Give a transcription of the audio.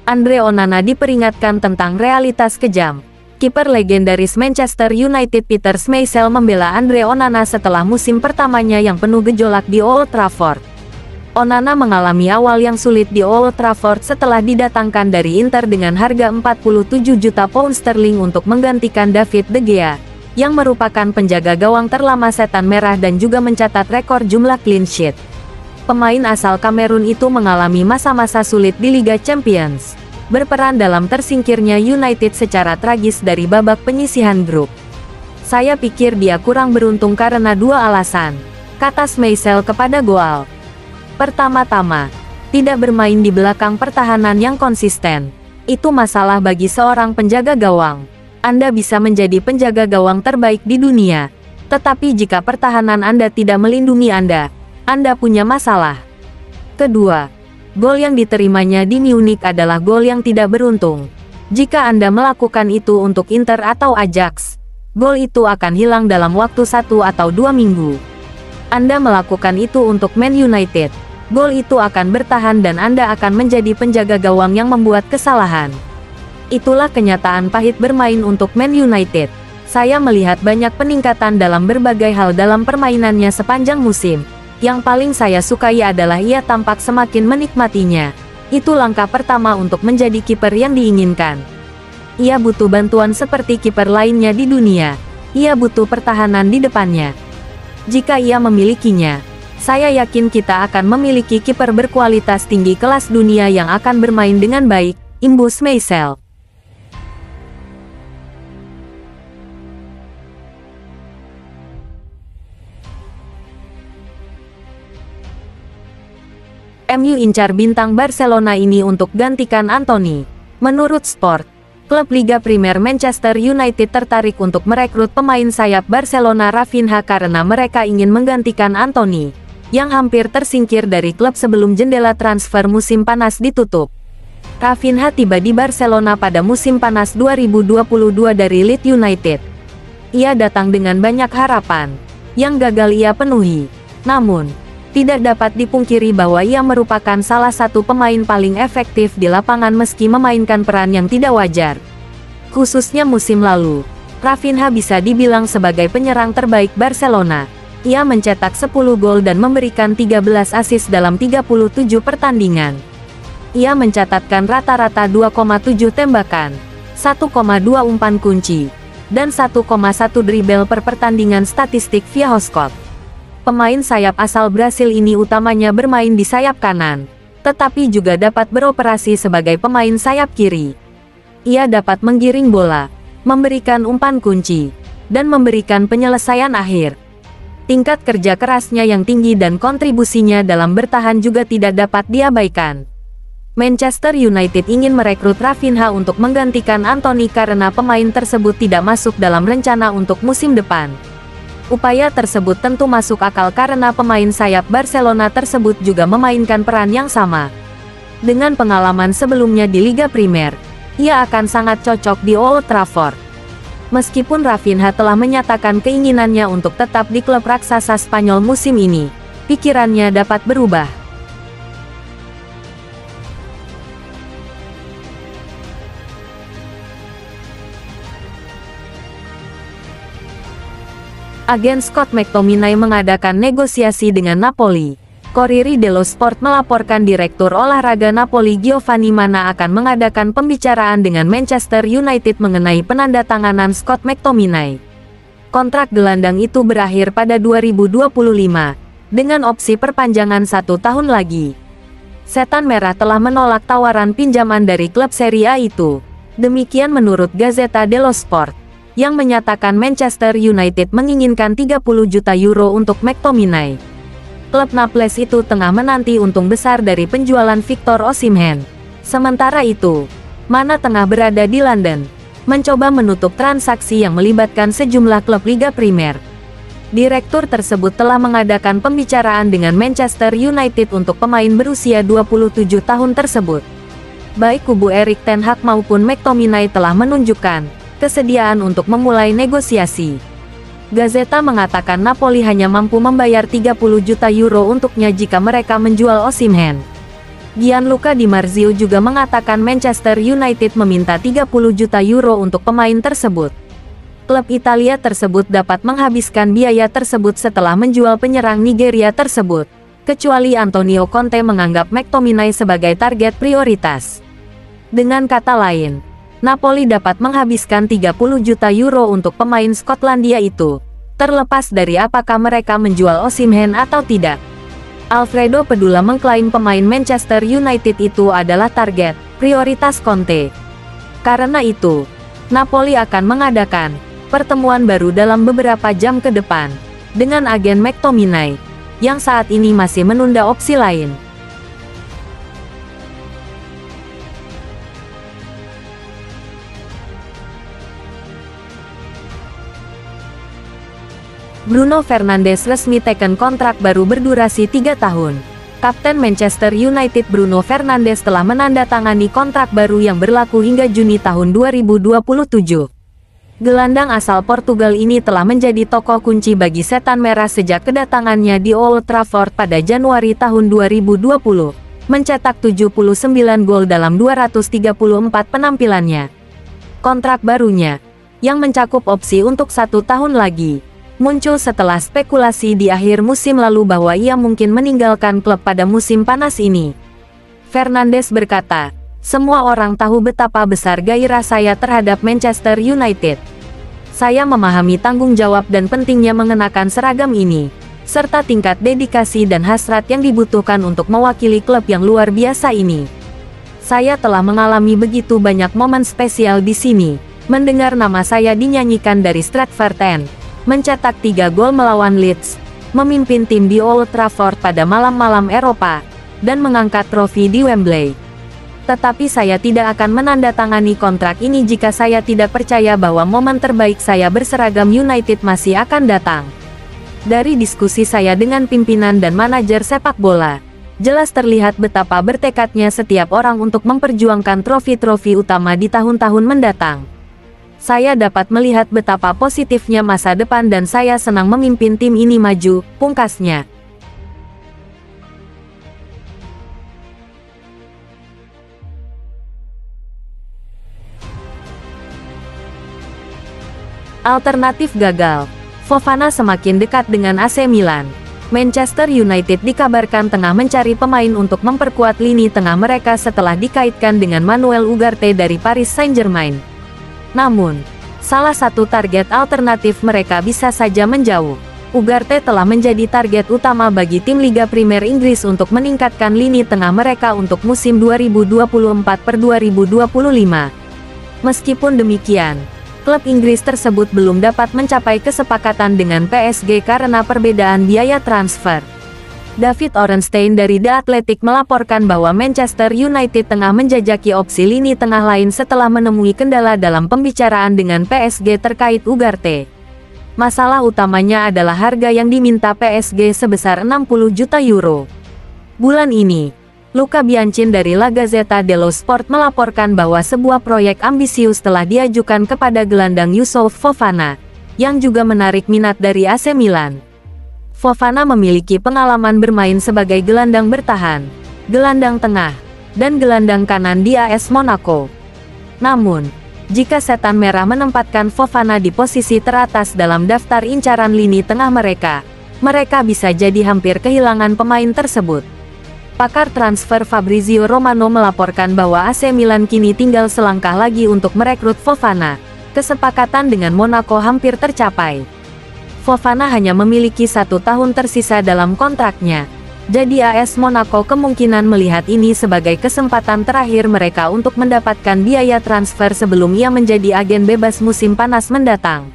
Andre Onana diperingatkan tentang realitas kejam. Kiper legendaris Manchester United Peter Schmeichel membela Andre Onana setelah musim pertamanya yang penuh gejolak di Old Trafford. Onana mengalami awal yang sulit di Old Trafford setelah didatangkan dari Inter dengan harga 47 juta pound sterling untuk menggantikan David De Gea, yang merupakan penjaga gawang terlama Setan Merah dan juga mencatat rekor jumlah clean sheet. Pemain asal Kamerun itu mengalami masa-masa sulit di Liga Champions, berperan dalam tersingkirnya United secara tragis dari babak penyisihan grup. "Saya pikir dia kurang beruntung karena dua alasan," kata Schmeichel kepada Goal. "Pertama-tama, tidak bermain di belakang pertahanan yang konsisten. Itu masalah bagi seorang penjaga gawang. Anda bisa menjadi penjaga gawang terbaik di dunia, tetapi jika pertahanan Anda tidak melindungi Anda punya masalah. Kedua, gol yang diterimanya di Munich adalah gol yang tidak beruntung. Jika Anda melakukan itu untuk Inter atau Ajax, gol itu akan hilang dalam waktu 1 atau 2 minggu. Anda melakukan itu untuk Man United, gol itu akan bertahan dan Anda akan menjadi penjaga gawang yang membuat kesalahan. Itulah kenyataan pahit bermain untuk Man United. Saya melihat banyak peningkatan dalam berbagai hal dalam permainannya sepanjang musim. Yang paling saya sukai adalah ia tampak semakin menikmatinya. Itu langkah pertama untuk menjadi kiper yang diinginkan. Ia butuh bantuan seperti kiper lainnya di dunia. Ia butuh pertahanan di depannya. Jika ia memilikinya, saya yakin kita akan memiliki kiper berkualitas tinggi kelas dunia yang akan bermain dengan baik," imbus Schmeichel. MU incar bintang Barcelona ini untuk gantikan Antony. Menurut Sport, klub Liga Primer Manchester United tertarik untuk merekrut pemain sayap Barcelona Raphinha karena mereka ingin menggantikan Antony, yang hampir tersingkir dari klub sebelum jendela transfer musim panas ditutup. Raphinha tiba di Barcelona pada musim panas 2022 dari Leeds United. Ia datang dengan banyak harapan, yang gagal ia penuhi. Namun, tidak dapat dipungkiri bahwa ia merupakan salah satu pemain paling efektif di lapangan meski memainkan peran yang tidak wajar. Khususnya musim lalu, Raphinha bisa dibilang sebagai penyerang terbaik Barcelona. Ia mencetak 10 gol dan memberikan 13 assist dalam 37 pertandingan. Ia mencatatkan rata-rata 2,7 tembakan, 1,2 umpan kunci, dan 1,1 dribble per pertandingan statistik via Hotspot. Pemain sayap asal Brasil ini utamanya bermain di sayap kanan, tetapi juga dapat beroperasi sebagai pemain sayap kiri. Ia dapat menggiring bola, memberikan umpan kunci, dan memberikan penyelesaian akhir. Tingkat kerja kerasnya yang tinggi dan kontribusinya dalam bertahan juga tidak dapat diabaikan. Manchester United ingin merekrut Raphinha untuk menggantikan Antony karena pemain tersebut tidak masuk dalam rencana untuk musim depan. Upaya tersebut tentu masuk akal karena pemain sayap Barcelona tersebut juga memainkan peran yang sama. Dengan pengalaman sebelumnya di Liga Primer, ia akan sangat cocok di Old Trafford. Meskipun Raphinha telah menyatakan keinginannya untuk tetap di klub raksasa Spanyol musim ini, pikirannya dapat berubah. Agen Scott McTominay mengadakan negosiasi dengan Napoli. Corriere dello Sport melaporkan Direktur Olahraga Napoli Giovanni Manna akan mengadakan pembicaraan dengan Manchester United mengenai penandatanganan Scott McTominay. Kontrak gelandang itu berakhir pada 2025, dengan opsi perpanjangan 1 tahun lagi. Setan Merah telah menolak tawaran pinjaman dari klub Serie A itu. Demikian menurut Gazzetta dello Sport, yang menyatakan Manchester United menginginkan 30 juta euro untuk McTominay. Klub Naples itu tengah menanti untung besar dari penjualan Victor Osimhen. Sementara itu, Manna tengah berada di London, mencoba menutup transaksi yang melibatkan sejumlah klub Liga Primer. Direktur tersebut telah mengadakan pembicaraan dengan Manchester United untuk pemain berusia 27 tahun tersebut. Baik kubu Erik ten Hag maupun McTominay telah menunjukkan kesediaan untuk memulai negosiasi. Gazzetta mengatakan Napoli hanya mampu membayar 30 juta euro untuknya jika mereka menjual Osimhen. Gianluca Di Marzio juga mengatakan Manchester United meminta 30 juta euro untuk pemain tersebut. Klub Italia tersebut dapat menghabiskan biaya tersebut setelah menjual penyerang Nigeria tersebut, kecuali Antonio Conte menganggap McTominay sebagai target prioritas. Dengan kata lain, Napoli dapat menghabiskan 30 juta euro untuk pemain Skotlandia itu, terlepas dari apakah mereka menjual Osimhen atau tidak. Alfredo Pedula mengklaim pemain Manchester United itu adalah target prioritas Conte. Karena itu, Napoli akan mengadakan pertemuan baru dalam beberapa jam ke depan dengan agen McTominay, yang saat ini masih menunda opsi lain. Bruno Fernandes resmi teken kontrak baru berdurasi 3 tahun. Kapten Manchester United Bruno Fernandes telah menandatangani kontrak baru yang berlaku hingga Juni tahun 2027. Gelandang asal Portugal ini telah menjadi tokoh kunci bagi Setan Merah sejak kedatangannya di Old Trafford pada Januari tahun 2020, mencetak 79 gol dalam 234 penampilannya. Kontrak barunya, yang mencakup opsi untuk 1 tahun lagi, muncul setelah spekulasi di akhir musim lalu bahwa ia mungkin meninggalkan klub pada musim panas ini. Fernandes berkata, "Semua orang tahu betapa besar gairah saya terhadap Manchester United. Saya memahami tanggung jawab dan pentingnya mengenakan seragam ini, serta tingkat dedikasi dan hasrat yang dibutuhkan untuk mewakili klub yang luar biasa ini. Saya telah mengalami begitu banyak momen spesial di sini, mendengar nama saya dinyanyikan dari Stratford End, mencetak 3 gol melawan Leeds, memimpin tim di Old Trafford pada malam-malam Eropa, dan mengangkat trofi di Wembley. Tetapi saya tidak akan menandatangani kontrak ini jika saya tidak percaya bahwa momen terbaik saya berseragam United masih akan datang." Dari diskusi saya dengan pimpinan dan manajer sepak bola, jelas terlihat betapa bertekadnya setiap orang untuk memperjuangkan trofi-trofi utama di tahun-tahun mendatang. Saya dapat melihat betapa positifnya masa depan dan saya senang memimpin tim ini maju, pungkasnya. Alternatif gagal. Fofana semakin dekat dengan AC Milan. Manchester United dikabarkan tengah mencari pemain untuk memperkuat lini tengah mereka setelah dikaitkan dengan Manuel Ugarte dari Paris Saint-Germain. Namun, salah satu target alternatif mereka bisa saja menjauh. Ugarte telah menjadi target utama bagi tim Liga Primer Inggris untuk meningkatkan lini tengah mereka untuk musim 2024-2025. Meskipun demikian, klub Inggris tersebut belum dapat mencapai kesepakatan dengan PSG karena perbedaan biaya transfer. David Ornstein dari The Athletic melaporkan bahwa Manchester United tengah menjajaki opsi lini tengah lain setelah menemui kendala dalam pembicaraan dengan PSG terkait Ugarte. Masalah utamanya adalah harga yang diminta PSG sebesar 60 juta euro. Bulan ini, Luca Biancin dari La Gazzetta dello Sport melaporkan bahwa sebuah proyek ambisius telah diajukan kepada gelandang Youssouf Fofana, yang juga menarik minat dari AC Milan. Fofana memiliki pengalaman bermain sebagai gelandang bertahan, gelandang tengah, dan gelandang kanan di AS Monaco. Namun, jika Setan Merah menempatkan Fofana di posisi teratas dalam daftar incaran lini tengah mereka bisa jadi hampir kehilangan pemain tersebut. Pakar transfer Fabrizio Romano melaporkan bahwa AC Milan kini tinggal selangkah lagi untuk merekrut Fofana. Kesepakatan dengan Monaco hampir tercapai. Fofana hanya memiliki 1 tahun tersisa dalam kontraknya, jadi AS Monaco kemungkinan melihat ini sebagai kesempatan terakhir mereka untuk mendapatkan biaya transfer sebelum ia menjadi agen bebas musim panas mendatang.